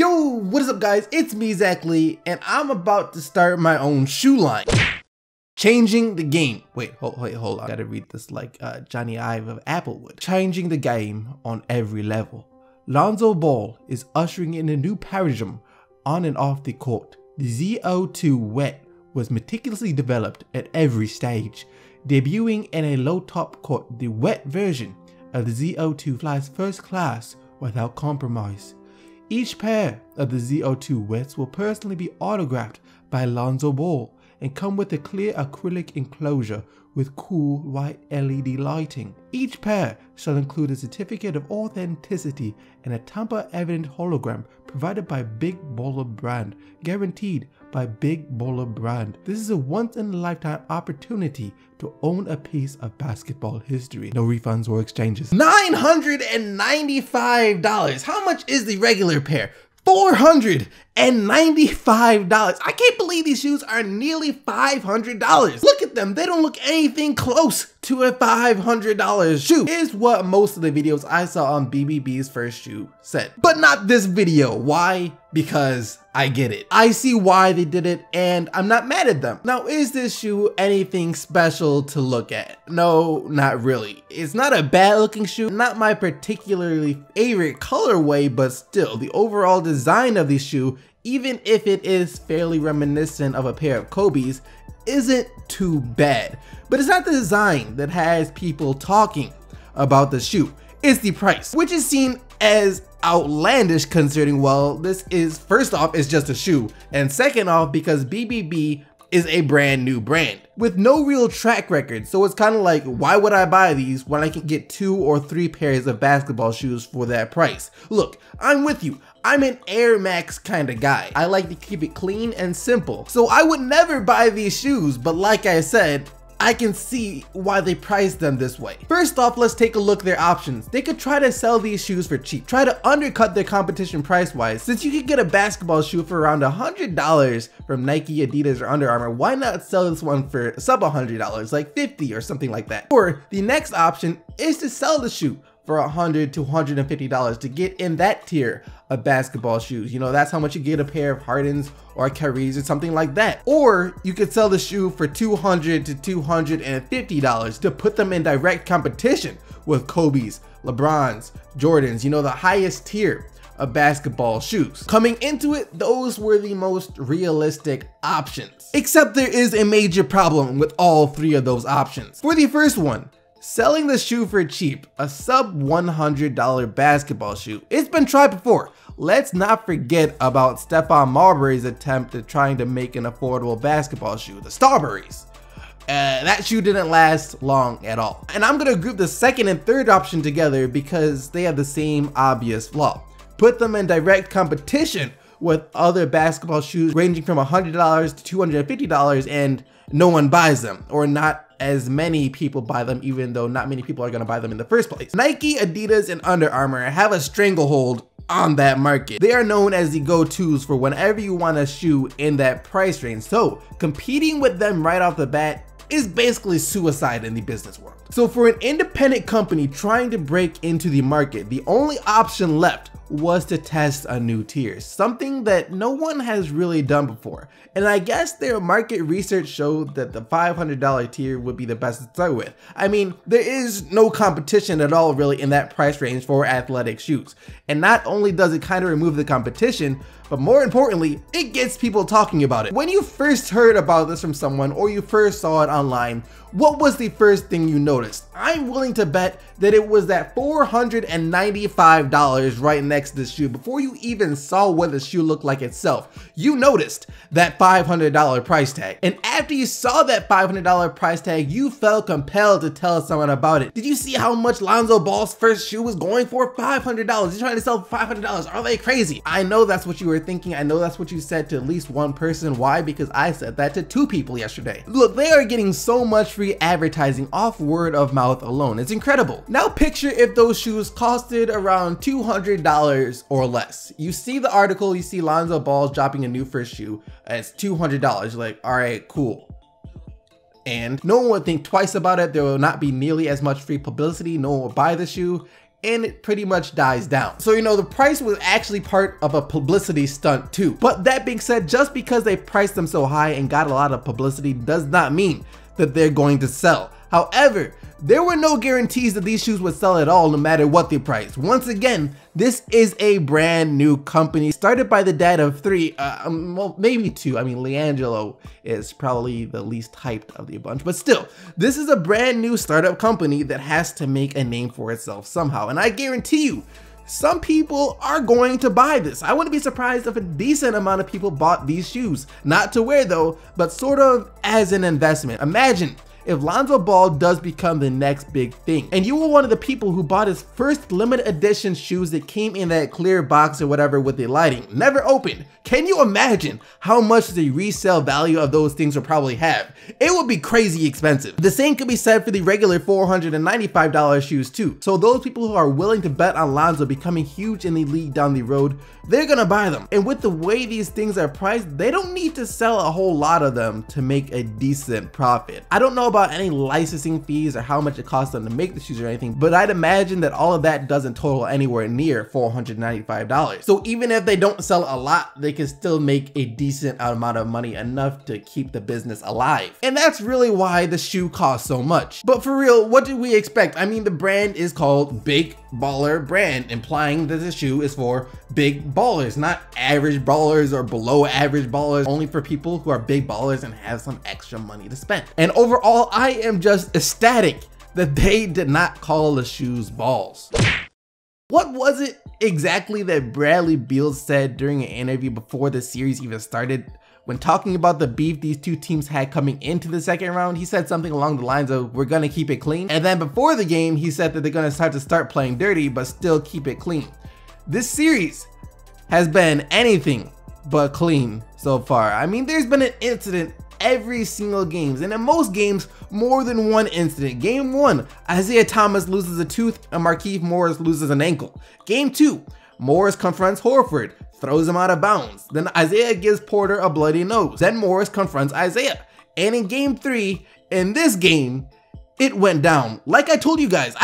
Yo, what is up guys? It's me, Zach Lee, and I'm about to start my own shoe line. Changing the game. Wait, hold on. I gotta read this like Johnny Ive of Applewood. Changing the game on every level. Lonzo Ball is ushering in a new paradigm on and off the court. The ZO2 Wet was meticulously developed at every stage. Debuting in a low-top court, the wet version of the ZO2 flies first class without compromise. Each pair of the ZO2 Wets will personally be autographed by Lonzo Ball and come with a clear acrylic enclosure with cool white LED lighting. Each pair shall include a certificate of authenticity and a tamper-evident hologram provided by Big Baller Brand, guaranteed by Big Baller Brand. This is a once-in-a-lifetime opportunity to own a piece of basketball history. No refunds or exchanges. $995. How much is the regular pair? $495. I can't believe these shoes are nearly $500. Look at them. They don't look anything close to a $500 shoe. Here's what most of the videos I saw on BBB's first shoe said, but not this video. Why? Because I get it. I see why they did it and I'm not mad at them. Now, is this shoe anything special to look at? No, not really. It's not a bad looking shoe, not my particularly favorite colorway, but still the overall design of the shoe, even if it is fairly reminiscent of a pair of Kobe's, isn't too bad. But it's not the design that has people talking about the shoe. It's the price, which is seen as outlandish considering, well, this is, first off, it's just a shoe, and second off, because BBB is a brand new brand with no real track record. So it's kind of like, why would I buy these when I can get 2 or 3 pairs of basketball shoes for that price? Look, I'm with you. I'm an Air Max kind of guy. I like to keep it clean and simple. So I would never buy these shoes, but like I said, I can see why they priced them this way. First off, let's take a look at their options. They could try to sell these shoes for cheap, try to undercut their competition price-wise. Since you could get a basketball shoe for around $100 from Nike, Adidas, or Under Armour, why not sell this one for sub $100, like $50 or something like that? Or the next option is to sell the shoe for $100 to $150 to get in that tier of basketball shoes. You know, that's how much you get a pair of Hardens or Kyries or something like that. Or you could sell the shoe for $200 to $250 to put them in direct competition with Kobe's, LeBron's, Jordan's, you know, the highest tier of basketball shoes. Coming into it, those were the most realistic options. Except there is a major problem with all 3 of those options. For the first one, selling the shoe for cheap, a sub $100 basketball shoe, it's been tried before. Let's not forget about Stephon Marbury's attempt at trying to make an affordable basketball shoe, the Starburys. That shoe didn't last long at all. And I'm gonna group the second and third option together because they have the same obvious flaw. Put them in direct competition with other basketball shoes ranging from $100 to $250 and no one buys them, or not as many people buy them, even though not many people are gonna buy them in the first place. Nike, Adidas, and Under Armour have a stranglehold on that market. They are known as the go-tos for whenever you want a shoe in that price range. So competing with them right off the bat is basically suicide in the business world. So for an independent company trying to break into the market, the only option left was to test a new tier, something that no one has really done before. And I guess their market research showed that the $500 tier would be the best to start with. I mean, there is no competition at all really in that price range for athletic shoes. And not only does it kind of remove the competition, but more importantly, it gets people talking about it. When you first heard about this from someone or you first saw it online, what was the first thing you noticed? I'm willing to bet that it was that $495 right next to the shoe. Before you even saw what the shoe looked like itself, you noticed that $500 price tag. And after you saw that $500 price tag, you felt compelled to tell someone about it. Did you see how much Lonzo Ball's first shoe was going for? $500. He's trying to sell $500. Are they crazy? I know that's what you were thinking. I know that's what you said to at least one person. Why? Because I said that to 2 people yesterday. Look, they are getting so much free advertising off word of mouth alone. It's incredible. Now picture if those shoes costed around $200 or less. You see the article, you see Lonzo Balls dropping a new first shoe. It's $200. You're like, all right, cool. And no one would think twice about it. There will not be nearly as much free publicity. No one will buy the shoe. and it pretty much dies down. So, you know, the price was actually part of a publicity stunt too. But that being said, just because they priced them so high and got a lot of publicity does not mean that they're going to sell. However, there were no guarantees that these shoes would sell at all no matter what they priced. Once again, this is a brand new company started by the dad of three, well, maybe two. I mean, LiAngelo is probably the least hyped of the bunch, but still, this is a brand new startup company that has to make a name for itself somehow. And I guarantee you, some people are going to buy this. I wouldn't be surprised if a decent amount of people bought these shoes. Not to wear though, but sort of as an investment. Imagine if Lonzo Ball does become the next big thing, and you were one of the people who bought his first limited edition shoes that came in that clear box or whatever with the lighting, never opened. Can you imagine how much the resale value of those things would probably have? It would be crazy expensive. The same could be said for the regular $495 shoes too. So those people who are willing to bet on Lonzo becoming huge in the league down the road, they're gonna buy them. And with the way these things are priced, they don't need to sell a whole lot of them to make a decent profit. I don't know about any licensing fees or how much it costs them to make the shoes or anything, but I'd imagine that all of that doesn't total anywhere near $495. So even if they don't sell a lot, they can still make a decent amount of money, enough to keep the business alive. And that's really why the shoe costs so much. But for real, what did we expect? I mean, the brand is called Big Baller Brand, implying that the shoe is for big ballers, not average ballers or below average ballers, only for people who are big ballers and have some extra money to spend. And overall, I am just ecstatic that they did not call the shoes balls. What was it exactly that Bradley Beal said during an interview before the series even started? When talking about the beef these two teams had coming into the second round, he said something along the lines of, "We're gonna keep it clean." And then before the game, he said that they're gonna start playing dirty, but still keep it clean. This series has been anything but clean so far. I mean, there's been an incident every single game, and in most games, more than one incident. Game 1, Isaiah Thomas loses a tooth and Markieff Morris loses an ankle. Game 2, Morris confronts Horford, throws him out of bounds. Then Isaiah gives Porter a bloody nose. Then Morris confronts Isaiah. And in game 3, in this game, it went down. Like I told you guys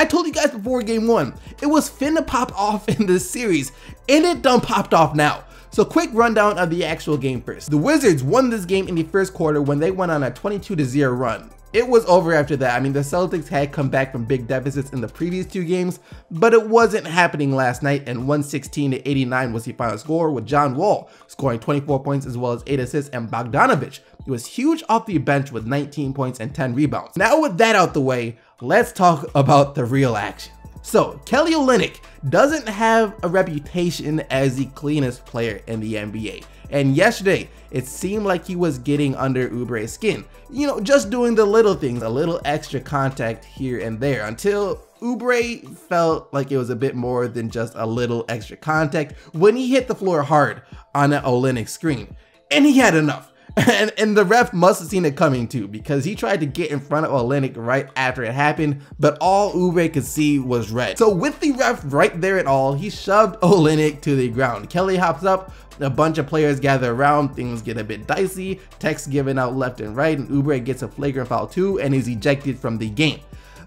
before game 1, it was finna pop off in this series, and it done popped off now. So quick rundown of the actual game first. The Wizards won this game in the first quarter when they went on a 22-0 run. It was over after that. I mean, the Celtics had come back from big deficits in the previous 2 games, but it wasn't happening last night, and 116-89 was the final score, with John Wall scoring 24 points as well as 8 assists, and Bogdanovic was huge off the bench with 19 points and 10 rebounds. Now with that out the way, let's talk about the real action. So, Kelly Olynyk doesn't have a reputation as the cleanest player in the NBA. And yesterday, it seemed like he was getting under Oubre's skin. You know, just doing the little things, a little extra contact here and there, until Oubre felt like it was a bit more than just a little extra contact when he hit the floor hard on an Olynyk screen. And he had enough. And the ref must have seen it coming too, because he tried to get in front of Olynyk right after it happened, but all Oubre could see was red. So with the ref right there at all, he shoved Olynyk to the ground. Kelly hops up, a bunch of players gather around, things get a bit dicey, texts given out left and right, and Oubre gets a flagrant foul too and is ejected from the game.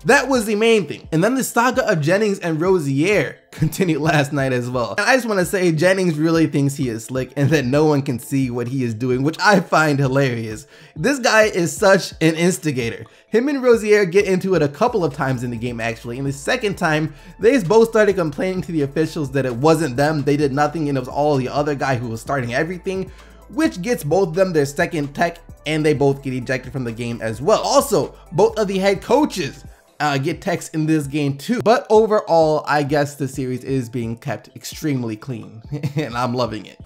That was the main thing. And then the saga of Jennings and Rozier continued last night as well. And I just want to say, Jennings really thinks he is slick and that no one can see what he is doing, which I find hilarious. This guy is such an instigator. Him and Rozier get into it a couple of times in the game actually, and the second time, they both started complaining to the officials that it wasn't them, they did nothing, and it was all the other guy who was starting everything, which gets both of them their second tech, and they both get ejected from the game as well. Also, both of the head coaches get techs in this game too. But overall, I guess the series is being kept extremely clean, and I'm loving it.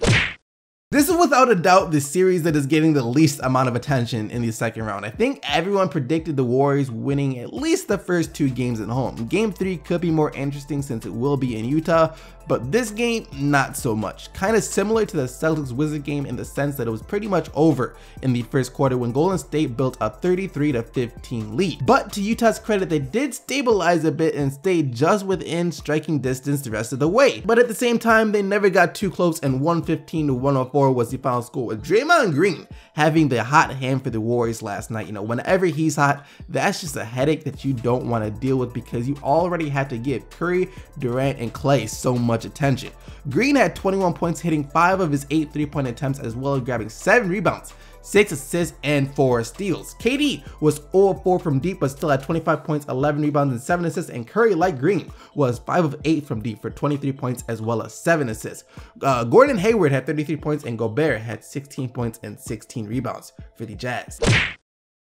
This is without a doubt the series that is getting the least amount of attention in the second round. I think everyone predicted the Warriors winning at least the first 2 games at home. Game 3 could be more interesting since it will be in Utah, but this game, not so much. Kind of similar to the Celtics Wizards game in the sense that it was pretty much over in the first quarter when Golden State built a 33-15 lead. But to Utah's credit, they did stabilize a bit and stayed just within striking distance the rest of the way. But at the same time, they never got too close, and 115-104 104 was the final score, with Draymond Green having the hot hand for the Warriors last night. You know, whenever he's hot, that's just a headache that you don't want to deal with because you already have to give Curry, Durant, and Clay so much attention. Green had 21 points, hitting 5 of his 8 3-point attempts, as well as grabbing 7 rebounds, 6 assists, and 4 steals. KD was 0-4 from deep, but still had 25 points, 11 rebounds, and 7 assists, and Curry, like Green, was 5 of 8 from deep for 23 points, as well as 7 assists. Gordon Hayward had 33 points, and Gobert had 16 points and 16 rebounds for the Jazz.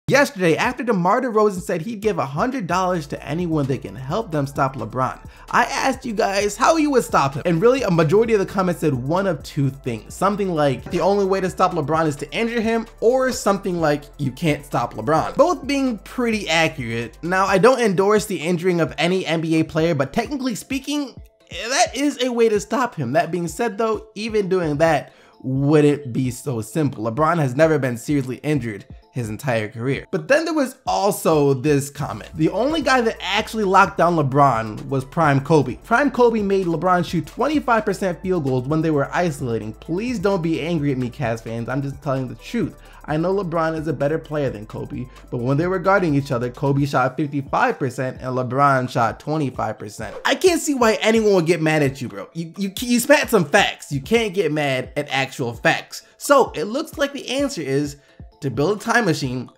Yesterday, after DeMar DeRozan said he'd give $100 to anyone that can help them stop LeBron, I asked you guys how you would stop him, and really a majority of the comments said one of two things. Something like the only way to stop LeBron is to injure him, or something like you can't stop LeBron. Both being pretty accurate. Now, I don't endorse the injuring of any NBA player, but technically speaking, that is a way to stop him. That being said though, even doing that wouldn't be so simple. LeBron has never been seriously injured his entire career. But then there was also this comment. The only guy that actually locked down LeBron was Prime Kobe. Prime Kobe made LeBron shoot 25% field goals when they were isolating. Please don't be angry at me, Cavs fans. I'm just telling the truth. I know LeBron is a better player than Kobe, but when they were guarding each other, Kobe shot 55% and LeBron shot 25%. I can't see why anyone would get mad at you, bro. You spat some facts. You can't get mad at actual facts. So it looks like the answer is to build a time machine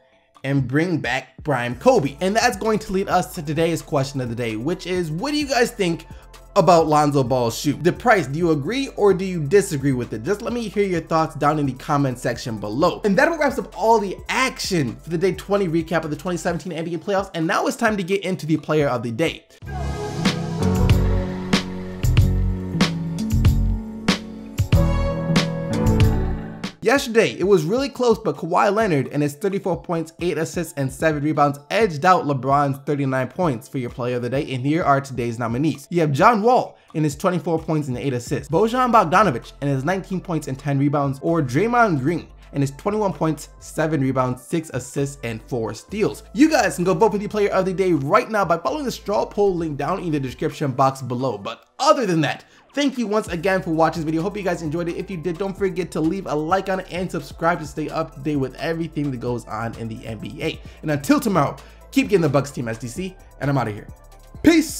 and bring back Prime Kobe. And that's going to lead us to today's question of the day, which is, what do you guys think about Lonzo Ball's shoe? The price, do you agree or do you disagree with it? Just let me hear your thoughts down in the comment section below. And that wraps up all the action for the day 20 recap of the 2017 NBA playoffs. And now it's time to get into the player of the day. Yesterday, it was really close, but Kawhi Leonard and his 34 points, 8 assists, and 7 rebounds edged out LeBron's 39 points for your player of the day, and here are today's nominees. You have John Wall and his 24 points and 8 assists, Bojan Bogdanovic and his 19 points and 10 rebounds, or Draymond Green and his 21 points, 7 rebounds, 6 assists, and 4 steals. You guys can go vote for the player of the day right now by following the straw poll link down in the description box below. But other than that, thank you once again for watching this video. Hope you guys enjoyed it. If you did, don't forget to leave a like on it and subscribe to stay up to date with everything that goes on in the NBA. And until tomorrow, keep getting the Bucks team SDC, and I'm out of here. Peace!